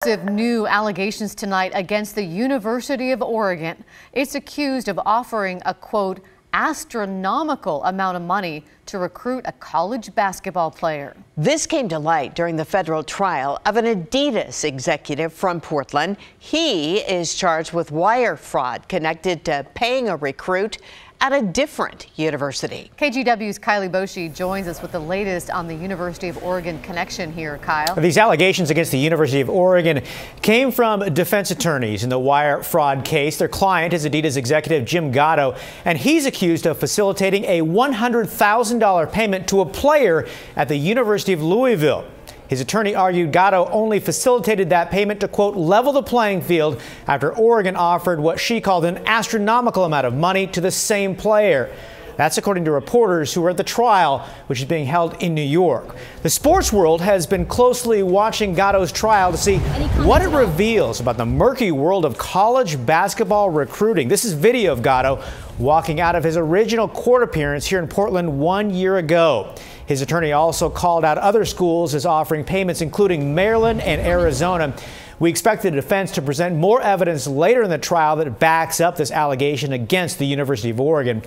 New allegations tonight against the University of Oregon. It's accused of offering a, quote, astronomical amount of money to recruit a college basketball player. This came to light during the federal trial of an Adidas executive from Portland. He is charged with wire fraud connected to paying a recruit at a different university. KGW's Kylie Boshi joins us with the latest on the University of Oregon connection here. Kyle. These allegations against the University of Oregon came from defense attorneys in the wire fraud case. Their client is Adidas executive Jim Gatto, and he's accused of facilitating a $100,000 payment to a player at the University of Louisville. His attorney argued Gatto only facilitated that payment to, quote, level the playing field after Oregon offered what she called an astronomical amount of money to the same player. That's according to reporters who were at the trial, which is being held in New York. The sports world has been closely watching Gatto's trial to see what it reveals about the murky world of college basketball recruiting. This is video of Gatto walking out of his original court appearance here in Portland 1 year ago. His attorney also called out other schools as offering payments, including Maryland and Arizona. We expect the defense to present more evidence later in the trial that backs up this allegation against the University of Oregon.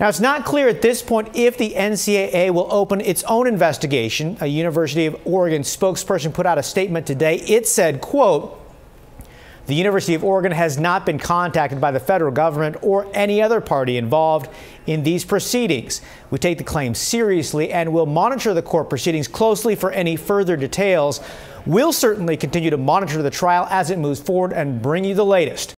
Now, it's not clear at this point if the NCAA will open its own investigation. A University of Oregon spokesperson put out a statement today. It said, quote, the University of Oregon has not been contacted by the federal government or any other party involved in these proceedings. We take the claim seriously and will monitor the court proceedings closely for any further details. We'll certainly continue to monitor the trial as it moves forward and bring you the latest.